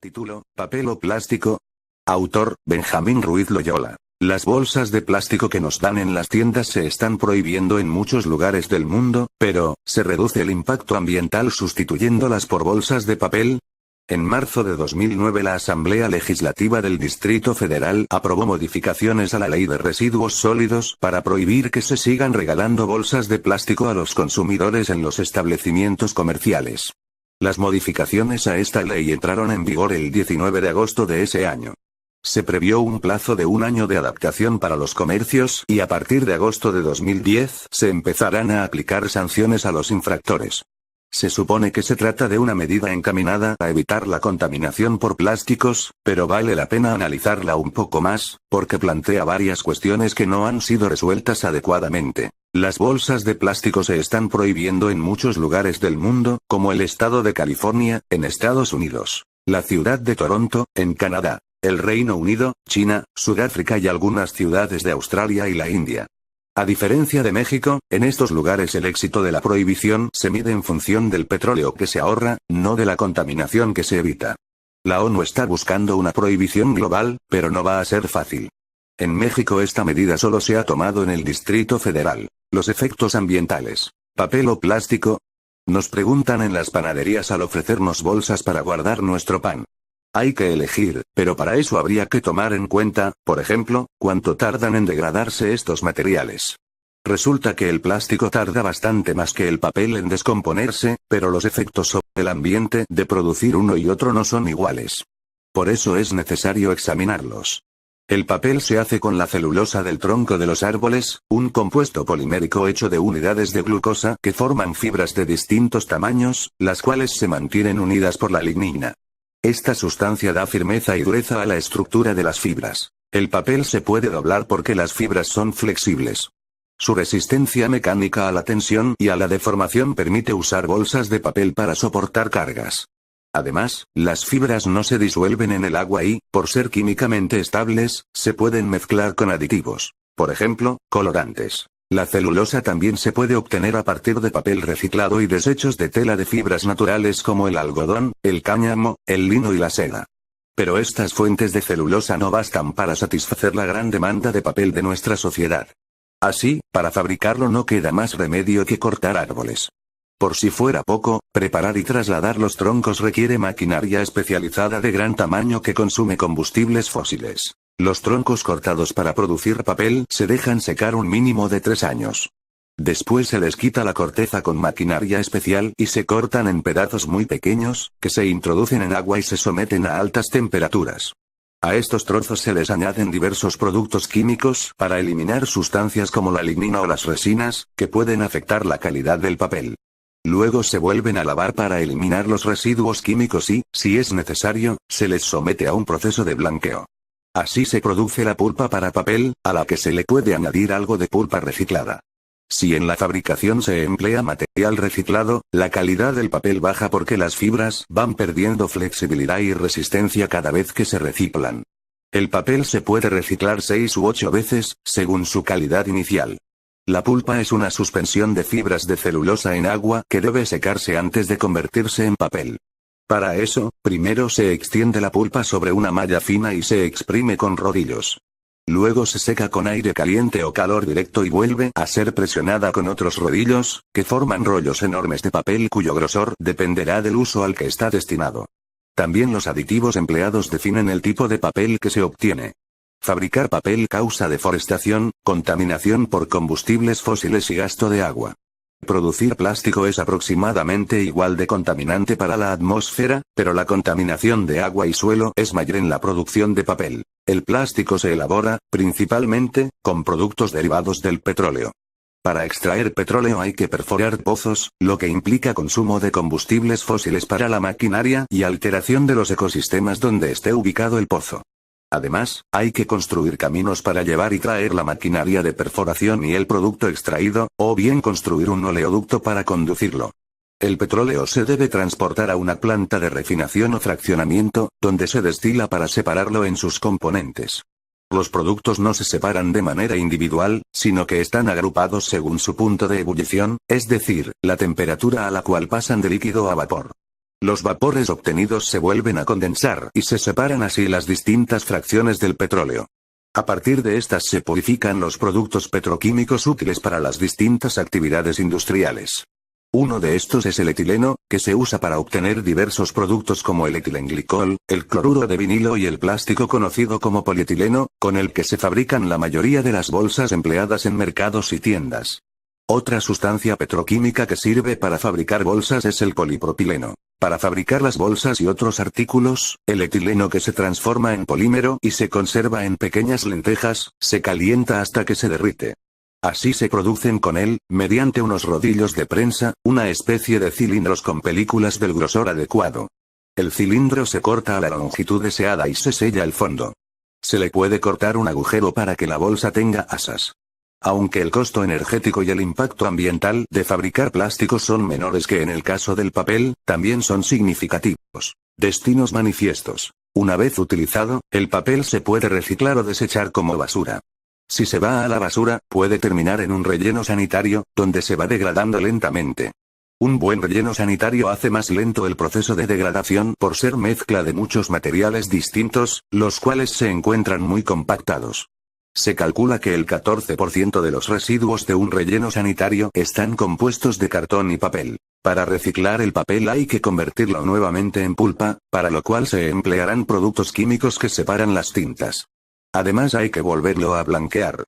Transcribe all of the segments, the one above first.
Título: ¿Papel o plástico? Autor: Benjamín Ruiz Loyola. Las bolsas de plástico que nos dan en las tiendas se están prohibiendo en muchos lugares del mundo, pero, ¿se reduce el impacto ambiental sustituyéndolas por bolsas de papel? En marzo de 2009 la Asamblea Legislativa del Distrito Federal aprobó modificaciones a la Ley de Residuos Sólidos para prohibir que se sigan regalando bolsas de plástico a los consumidores en los establecimientos comerciales. Las modificaciones a esta ley entraron en vigor el 19 de agosto de ese año. Se previó un plazo de un año de adaptación para los comercios y a partir de agosto de 2010 se empezarán a aplicar sanciones a los infractores. Se supone que se trata de una medida encaminada a evitar la contaminación por plásticos, pero vale la pena analizarla un poco más, porque plantea varias cuestiones que no han sido resueltas adecuadamente. Las bolsas de plástico se están prohibiendo en muchos lugares del mundo, como el estado de California, en Estados Unidos, la ciudad de Toronto, en Canadá, el Reino Unido, China, Sudáfrica y algunas ciudades de Australia y la India. A diferencia de México, en estos lugares el éxito de la prohibición se mide en función del petróleo que se ahorra, no de la contaminación que se evita. La ONU está buscando una prohibición global, pero no va a ser fácil. En México esta medida solo se ha tomado en el Distrito Federal. Los efectos ambientales. ¿Papel o plástico? Nos preguntan en las panaderías al ofrecernos bolsas para guardar nuestro pan. Hay que elegir, pero para eso habría que tomar en cuenta, por ejemplo, cuánto tardan en degradarse estos materiales. Resulta que el plástico tarda bastante más que el papel en descomponerse, pero los efectos sobre el ambiente de producir uno y otro no son iguales. Por eso es necesario examinarlos. El papel se hace con la celulosa del tronco de los árboles, un compuesto polimérico hecho de unidades de glucosa que forman fibras de distintos tamaños, las cuales se mantienen unidas por la lignina. Esta sustancia da firmeza y dureza a la estructura de las fibras. El papel se puede doblar porque las fibras son flexibles. Su resistencia mecánica a la tensión y a la deformación permite usar bolsas de papel para soportar cargas. Además, las fibras no se disuelven en el agua y, por ser químicamente estables, se pueden mezclar con aditivos. Por ejemplo, colorantes. La celulosa también se puede obtener a partir de papel reciclado y desechos de tela de fibras naturales como el algodón, el cáñamo, el lino y la seda. Pero estas fuentes de celulosa no bastan para satisfacer la gran demanda de papel de nuestra sociedad. Así, para fabricarlo no queda más remedio que cortar árboles. Por si fuera poco, preparar y trasladar los troncos requiere maquinaria especializada de gran tamaño que consume combustibles fósiles. Los troncos cortados para producir papel se dejan secar un mínimo de 3 años. Después se les quita la corteza con maquinaria especial y se cortan en pedazos muy pequeños, que se introducen en agua y se someten a altas temperaturas. A estos trozos se les añaden diversos productos químicos para eliminar sustancias como la lignina o las resinas, que pueden afectar la calidad del papel. Luego se vuelven a lavar para eliminar los residuos químicos y, si es necesario, se les somete a un proceso de blanqueo. Así se produce la pulpa para papel, a la que se le puede añadir algo de pulpa reciclada. Si en la fabricación se emplea material reciclado, la calidad del papel baja porque las fibras van perdiendo flexibilidad y resistencia cada vez que se reciclan. El papel se puede reciclar 6 u 8 veces, según su calidad inicial. La pulpa es una suspensión de fibras de celulosa en agua que debe secarse antes de convertirse en papel. Para eso, primero se extiende la pulpa sobre una malla fina y se exprime con rodillos. Luego se seca con aire caliente o calor directo y vuelve a ser presionada con otros rodillos, que forman rollos enormes de papel cuyo grosor dependerá del uso al que está destinado. También los aditivos empleados definen el tipo de papel que se obtiene. Fabricar papel causa deforestación, contaminación por combustibles fósiles y gasto de agua. Producir plástico es aproximadamente igual de contaminante para la atmósfera, pero la contaminación de agua y suelo es mayor en la producción de papel. El plástico se elabora, principalmente, con productos derivados del petróleo. Para extraer petróleo hay que perforar pozos, lo que implica consumo de combustibles fósiles para la maquinaria y alteración de los ecosistemas donde esté ubicado el pozo. Además, hay que construir caminos para llevar y traer la maquinaria de perforación y el producto extraído, o bien construir un oleoducto para conducirlo. El petróleo se debe transportar a una planta de refinación o fraccionamiento, donde se destila para separarlo en sus componentes. Los productos no se separan de manera individual, sino que están agrupados según su punto de ebullición, es decir, la temperatura a la cual pasan de líquido a vapor. Los vapores obtenidos se vuelven a condensar y se separan así las distintas fracciones del petróleo. A partir de estas se purifican los productos petroquímicos útiles para las distintas actividades industriales. Uno de estos es el etileno, que se usa para obtener diversos productos como el etilenglicol, el cloruro de vinilo y el plástico conocido como polietileno, con el que se fabrican la mayoría de las bolsas empleadas en mercados y tiendas. Otra sustancia petroquímica que sirve para fabricar bolsas es el polipropileno. Para fabricar las bolsas y otros artículos, el etileno que se transforma en polímero y se conserva en pequeñas lentejas, se calienta hasta que se derrite. Así se producen con él, mediante unos rodillos de prensa, una especie de cilindros con películas del grosor adecuado. El cilindro se corta a la longitud deseada y se sella el fondo. Se le puede cortar un agujero para que la bolsa tenga asas. Aunque el costo energético y el impacto ambiental de fabricar plásticos son menores que en el caso del papel, también son significativos. Destinos manifiestos. Una vez utilizado, el papel se puede reciclar o desechar como basura. Si se va a la basura, puede terminar en un relleno sanitario, donde se va degradando lentamente. Un buen relleno sanitario hace más lento el proceso de degradación por ser mezcla de muchos materiales distintos, los cuales se encuentran muy compactados. Se calcula que el 14% de los residuos de un relleno sanitario están compuestos de cartón y papel. Para reciclar el papel hay que convertirlo nuevamente en pulpa, para lo cual se emplearán productos químicos que separan las tintas. Además hay que volverlo a blanquear.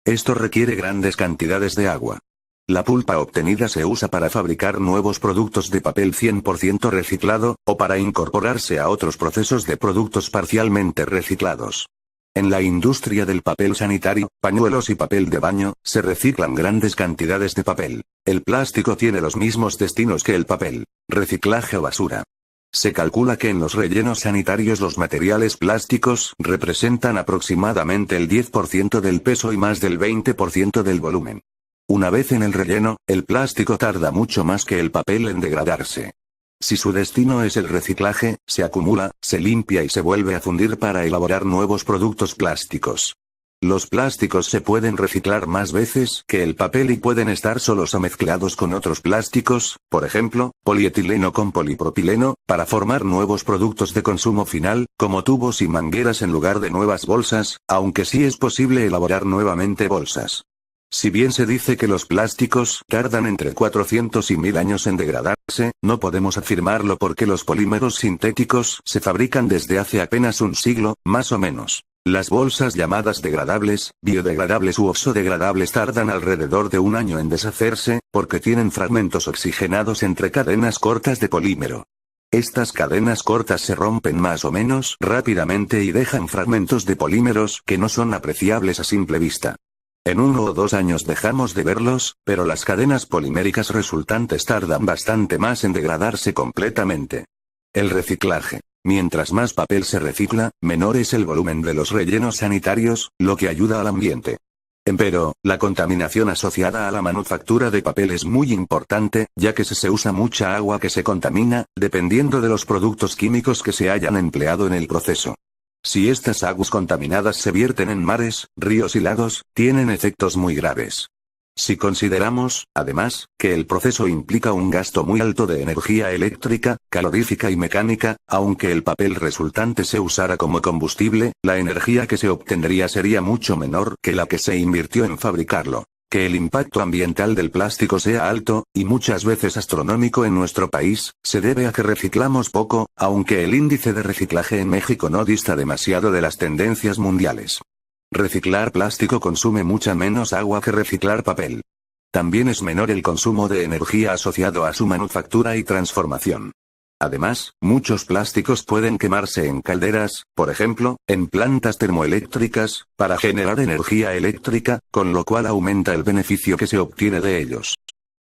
Esto requiere grandes cantidades de agua. La pulpa obtenida se usa para fabricar nuevos productos de papel 100% reciclado, o para incorporarse a otros procesos de productos parcialmente reciclados. En la industria del papel sanitario, pañuelos y papel de baño, se reciclan grandes cantidades de papel. El plástico tiene los mismos destinos que el papel: reciclaje o basura. Se calcula que en los rellenos sanitarios los materiales plásticos representan aproximadamente el 10% del peso y más del 20% del volumen. Una vez en el relleno, el plástico tarda mucho más que el papel en degradarse. Si su destino es el reciclaje, se acumula, se limpia y se vuelve a fundir para elaborar nuevos productos plásticos. Los plásticos se pueden reciclar más veces que el papel y pueden estar solos o mezclados con otros plásticos, por ejemplo, polietileno con polipropileno, para formar nuevos productos de consumo final, como tubos y mangueras en lugar de nuevas bolsas, aunque sí es posible elaborar nuevamente bolsas. Si bien se dice que los plásticos tardan entre 400 y 1000 años en degradarse, no podemos afirmarlo porque los polímeros sintéticos se fabrican desde hace apenas un siglo, más o menos. Las bolsas llamadas degradables, biodegradables u oxodegradables tardan alrededor de un año en deshacerse, porque tienen fragmentos oxigenados entre cadenas cortas de polímero. Estas cadenas cortas se rompen más o menos rápidamente y dejan fragmentos de polímeros que no son apreciables a simple vista. En 1 o 2 años dejamos de verlos, pero las cadenas poliméricas resultantes tardan bastante más en degradarse completamente. El reciclaje. Mientras más papel se recicla, menor es el volumen de los rellenos sanitarios, lo que ayuda al ambiente. Empero, la contaminación asociada a la manufactura de papel es muy importante, ya que se usa mucha agua que se contamina, dependiendo de los productos químicos que se hayan empleado en el proceso. Si estas aguas contaminadas se vierten en mares, ríos y lagos, tienen efectos muy graves. Si consideramos, además, que el proceso implica un gasto muy alto de energía eléctrica, calorífica y mecánica, aunque el papel resultante se usara como combustible, la energía que se obtendría sería mucho menor que la que se invirtió en fabricarlo. Que el impacto ambiental del plástico sea alto, y muchas veces astronómico en nuestro país, se debe a que reciclamos poco, aunque el índice de reciclaje en México no dista demasiado de las tendencias mundiales. Reciclar plástico consume mucha menos agua que reciclar papel. También es menor el consumo de energía asociado a su manufactura y transformación. Además, muchos plásticos pueden quemarse en calderas, por ejemplo, en plantas termoeléctricas, para generar energía eléctrica, con lo cual aumenta el beneficio que se obtiene de ellos.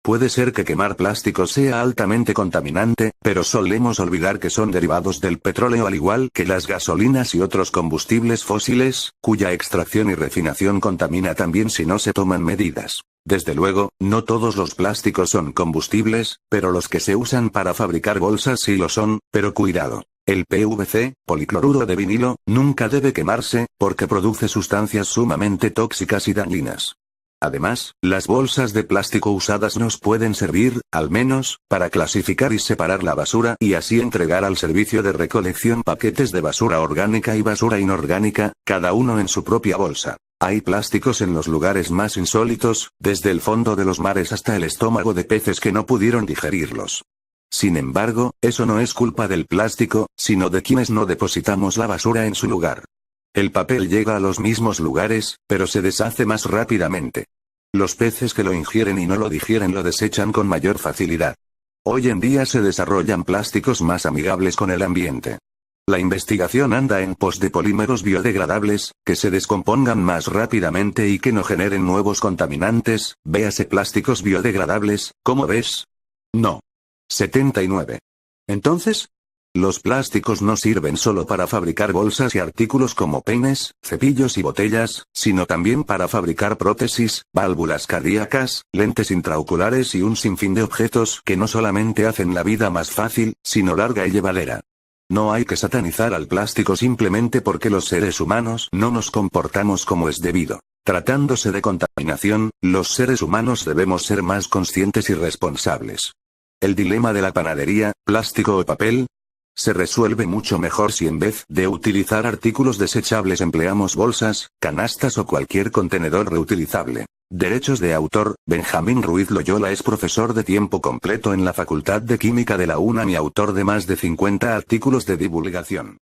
Puede ser que quemar plásticos sea altamente contaminante, pero solemos olvidar que son derivados del petróleo al igual que las gasolinas y otros combustibles fósiles, cuya extracción y refinación contamina también si no se toman medidas. Desde luego, no todos los plásticos son combustibles, pero los que se usan para fabricar bolsas sí lo son, pero cuidado. El PVC, policloruro de vinilo, nunca debe quemarse, porque produce sustancias sumamente tóxicas y dañinas. Además, las bolsas de plástico usadas nos pueden servir, al menos, para clasificar y separar la basura y así entregar al servicio de recolección paquetes de basura orgánica y basura inorgánica, cada uno en su propia bolsa. Hay plásticos en los lugares más insólitos, desde el fondo de los mares hasta el estómago de peces que no pudieron digerirlos. Sin embargo, eso no es culpa del plástico, sino de quienes no depositamos la basura en su lugar. El papel llega a los mismos lugares, pero se deshace más rápidamente. Los peces que lo ingieren y no lo digieren lo desechan con mayor facilidad. Hoy en día se desarrollan plásticos más amigables con el ambiente. La investigación anda en pos de polímeros biodegradables, que se descompongan más rápidamente y que no generen nuevos contaminantes, véase plásticos biodegradables, ¿cómo ves? No. 79. Entonces, los plásticos no sirven solo para fabricar bolsas y artículos como peines, cepillos y botellas, sino también para fabricar prótesis, válvulas cardíacas, lentes intraoculares y un sinfín de objetos que no solamente hacen la vida más fácil, sino larga y llevadera. No hay que satanizar al plástico simplemente porque los seres humanos no nos comportamos como es debido. Tratándose de contaminación, los seres humanos debemos ser más conscientes y responsables. El dilema de la panadería, plástico o papel, se resuelve mucho mejor si en vez de utilizar artículos desechables empleamos bolsas, canastas o cualquier contenedor reutilizable. Derechos de autor. Benjamín Ruiz Loyola es profesor de tiempo completo en la Facultad de Química de la UNAM y autor de más de 50 artículos de divulgación.